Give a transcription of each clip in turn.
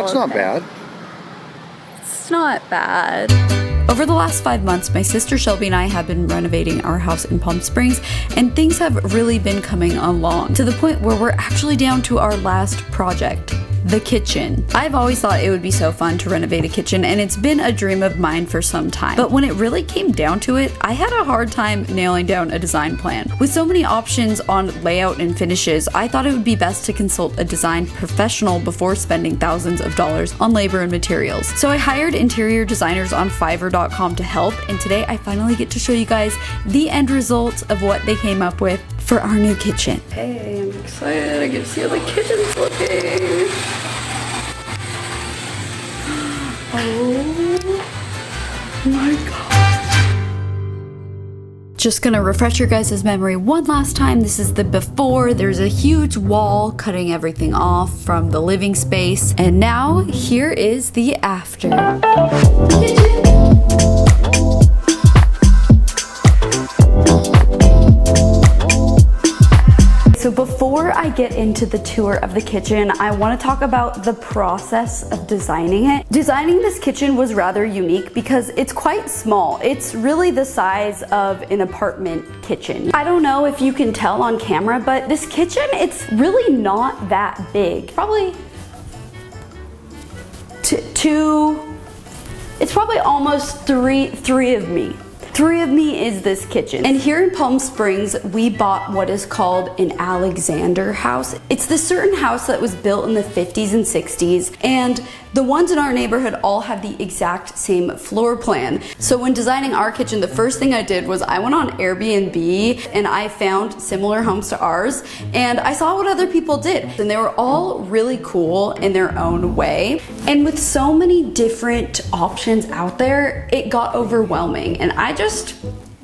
It's not bad. It's not bad. Over the last 5 months, my sister Shelby and I have been renovating our house in Palm Springs, and things have really been coming along to the point where we're actually down to our last project, the kitchen. I've always thought it would be so fun to renovate a kitchen, and it's been a dream of mine for some time. But when it really came down to it, I had a hard time nailing down a design plan. With so many options on layout and finishes, I thought it would be best to consult a design professional before spending thousands of dollars on labor and materials. So I hired interior designers on Fiverr.com to help, and today I finally get to show you guys the end result of what they came up with for our new kitchen. Hey, I'm excited. I get to see how the kitchen's looking. Oh my god. Just gonna refresh your guys' memory one last time. This is the before. There's a huge wall cutting everything off from the living space. And now here is the after. So before I get into the tour of the kitchen, I want to talk about the process of designing it. Designing this kitchen was rather unique because it's quite small. It's really the size of an apartment kitchen. I don't know if you can tell on camera, but this kitchen, it's really not that big. Probably it's probably almost three of me. 3 of me is this kitchen. And here in Palm Springs, we bought what is called an Alexander house. It's this certain house that was built in the 50s and 60s, and the ones in our neighborhood all have the exact same floor plan. So when designing our kitchen, the first thing I did was I went on Airbnb and I found similar homes to ours, and I saw what other people did. And they were all really cool in their own way. And with so many different options out there, it got overwhelming, and I just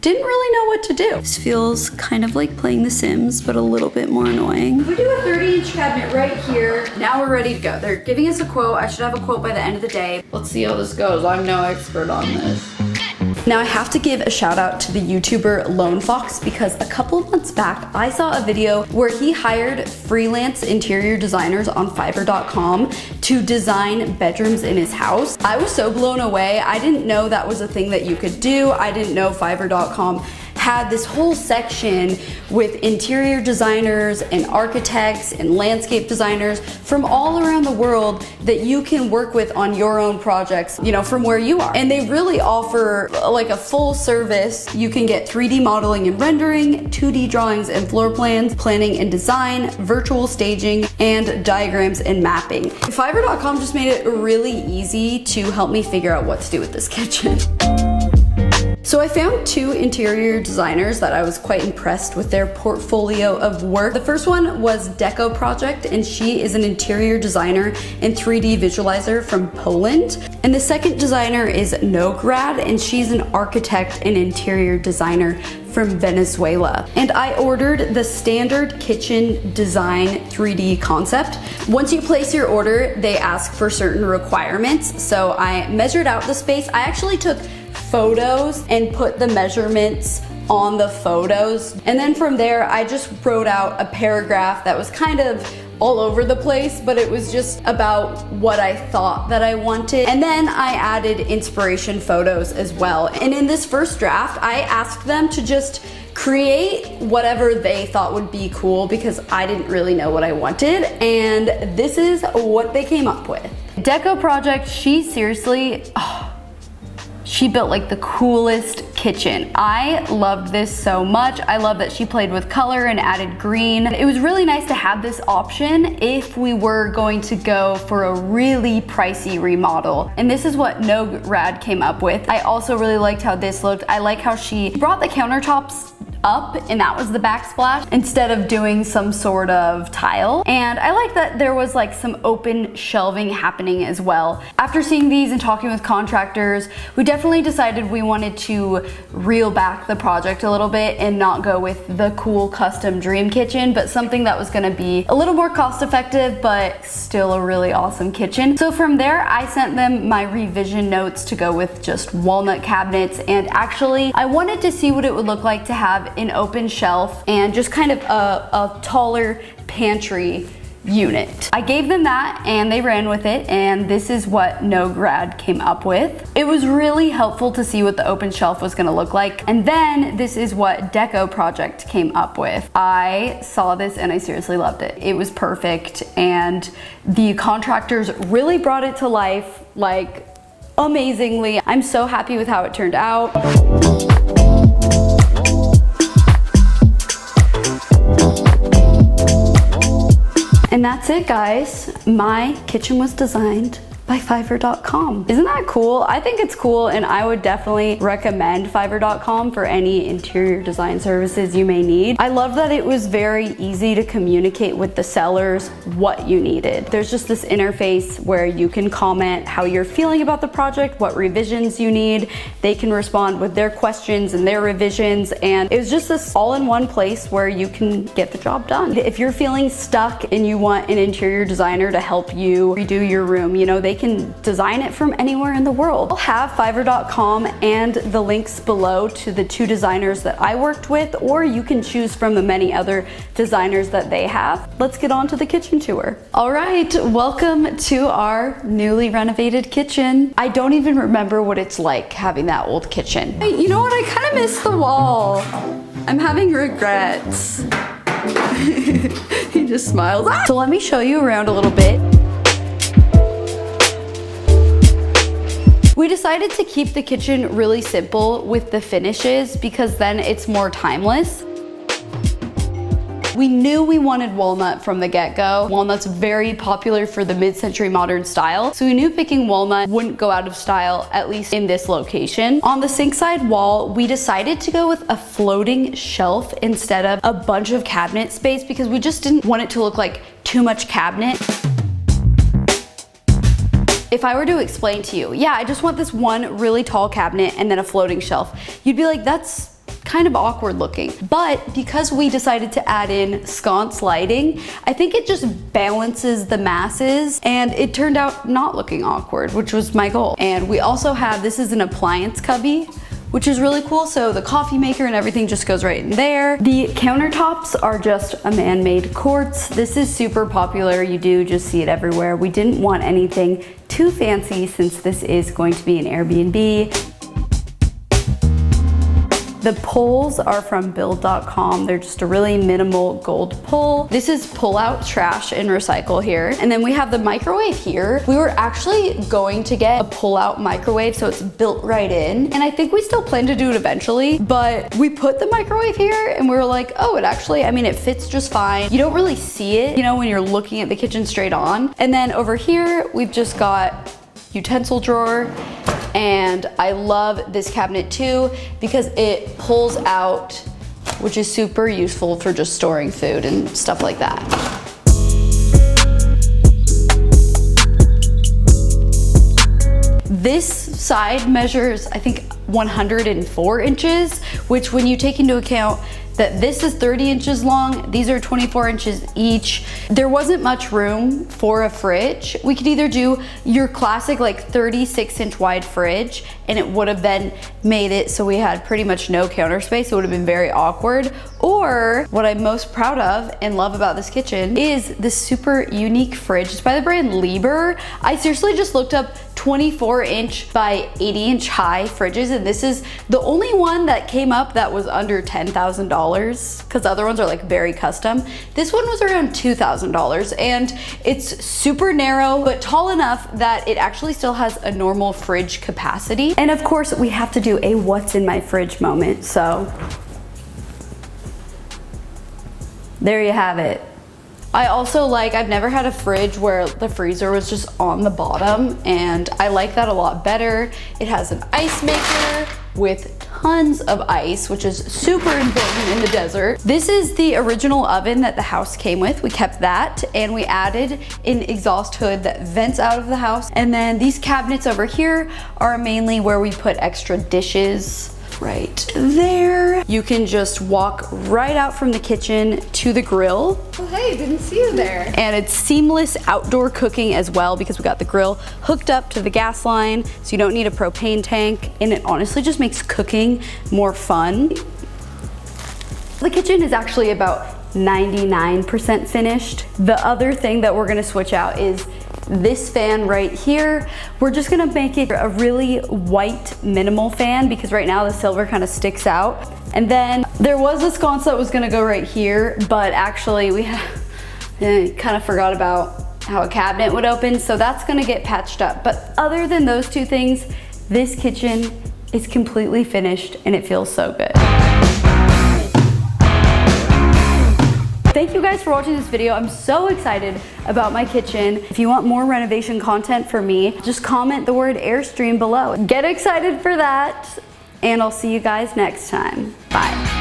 didn't really know what to do. This feels kind of like playing The Sims, but a little bit more annoying. We do a 30-inch cabinet right here. Now we're ready to go. They're giving us a quote. I should have a quote by the end of the day. Let's see how this goes. I'm no expert on this. Now I have to give a shout out to the YouTuber Lone Fox because a couple of months back I saw a video where he hired freelance interior designers on Fiverr.com to design bedrooms in his house. I was so blown away. I didn't know that was a thing that you could do. I didn't know Fiverr.com had this whole section with interior designers and architects and landscape designers from all around the world that you can work with on your own projects, you know, from where you are. And they really offer like a full service. You can get 3D modeling and rendering, 2D drawings and floor plans, planning and design, virtual staging, and diagrams and mapping. Fiverr.com just made it really easy to help me figure out what to do with this kitchen. So I found 2 interior designers that I was quite impressed with their portfolio of work. The first one was Deco Project, and she is an interior designer and 3D visualizer from Poland. And the second designer is Nograd, and she's an architect and interior designer from Venezuela. And I ordered the standard kitchen design 3D concept. Once you place your order, they ask for certain requirements. So I measured out the space. I actually took photos and put the measurements on the photos. And then from there, I just wrote out a paragraph that was kind of all over the place, but it was just about what I thought that I wanted. And then I added inspiration photos as well. And in this first draft, I asked them to just create whatever they thought would be cool because I didn't really know what I wanted. And this is what they came up with. Deco Project, she seriously, she built like the coolest kitchen. I loved this so much. I love that she played with color and added green. It was really nice to have this option if we were going to go for a really pricey remodel. And this is what Nograd came up with. I also really liked how this looked. I like how she brought the countertops up and that was the backsplash instead of doing some sort of tile. And I like that there was like some open shelving happening as well. After seeing these and talking with contractors, we definitely decided we wanted to reel back the project a little bit and not go with the cool custom dream kitchen, but something that was gonna be a little more cost effective, but still a really awesome kitchen. So from there, I sent them my revision notes to go with just walnut cabinets. And actually, I wanted to see what it would look like to have an open shelf and just kind of a taller pantry unit. I gave them that and they ran with it, and this is what No Grad came up with. It was really helpful to see what the open shelf was gonna look like. And then this is what Deco Project came up with. I saw this and I seriously loved it. It was perfect, and the contractors really brought it to life, like amazingly. I'm so happy with how it turned out. And that's it, guys. My kitchen was designed by Fiverr.com. Isn't that cool? I think it's cool, and I would definitely recommend Fiverr.com for any interior design services you may need. I love that it was very easy to communicate with the sellers what you needed. There's just this interface where you can comment how you're feeling about the project, what revisions you need. They can respond with their questions and their revisions, and it was just this all-in-one place where you can get the job done. If you're feeling stuck and you want an interior designer to help you redo your room, you know, they can design it from anywhere in the world. I'll have Fiverr.com and the links below to the 2 designers that I worked with, or you can choose from the many other designers that they have. Let's get on to the kitchen tour. All right, welcome to our newly renovated kitchen. I don't even remember what it's like having that old kitchen. Hey, you know what? I kind of miss the wall. I'm having regrets. He just smiles. So let me show you around a little bit. We decided to keep the kitchen really simple with the finishes because then it's more timeless. We knew we wanted walnut from the get-go. Walnut's very popular for the mid-century modern style, so we knew picking walnut wouldn't go out of style, at least in this location. On the sink side wall, we decided to go with a floating shelf instead of a bunch of cabinet space because we just didn't want it to look like too much cabinet. If I were to explain to you, yeah, I just want this one really tall cabinet and then a floating shelf, you'd be like, that's kind of awkward looking. But because we decided to add in sconce lighting, I think it just balances the masses, and it turned out not looking awkward, which was my goal. And we also have, this is an appliance cubby, which is really cool. So the coffee maker and everything just goes right in there. The countertops are just a man-made quartz. This is super popular. You do just see it everywhere. We didn't want anything too fancy since this is going to be an Airbnb. The pulls are from build.com. They're just a really minimal gold pull. This is pull out trash and recycle here. And then we have the microwave here. We were actually going to get a pull out microwave so it's built right in. And I think we still plan to do it eventually, but we put the microwave here and we were like, oh, it actually, I mean, it fits just fine. You don't really see it, you know, when you're looking at the kitchen straight on. And then over here, we've just got utensil drawer. And I love this cabinet too because it pulls out, which is super useful for just storing food and stuff like that. This side measures, I think, 104 inches, which when you take into account that this is 30 inches long, these are 24 inches each. There wasn't much room for a fridge. We could either do your classic like 36-inch wide fridge, and it would have then made it so we had pretty much no counter space. It would have been very awkward. Or what I'm most proud of and love about this kitchen is this super unique fridge. It's by the brand Lieber. I seriously just looked up 24-inch by 80-inch high fridges, and this is the only one that came up that was under $10,000 because other ones are like very custom. This one was around $2,000, and it's super narrow but tall enough that it actually still has a normal fridge capacity. And of course, we have to do a what's in my fridge moment, so there you have it. I also I've never had a fridge where the freezer was just on the bottom, and I like that a lot better. It has an ice maker with tons of ice, which is super important in the desert. This is the original oven that the house came with. We kept that, and we added an exhaust hood that vents out of the house. And then these cabinets over here are mainly where we put extra dishes. Right there. You can just walk right out from the kitchen to the grill. Oh, hey, didn't see you there. And it's seamless outdoor cooking as well because we got the grill hooked up to the gas line, so you don't need a propane tank, and it honestly just makes cooking more fun. The kitchen is actually about 99% finished. The other thing that we're gonna switch out is this fan right here. We're just gonna make it a really white minimal fan because right now the silver kind of sticks out. And then there was a sconce that was gonna go right here, but actually we kind of forgot about how a cabinet would open, so that's gonna get patched up. But other than those two things, this kitchen is completely finished and it feels so good. Thank you guys for watching this video. I'm so excited about my kitchen. If you want more renovation content from me, just comment the word Airstream below. Get excited for that, and I'll see you guys next time. Bye.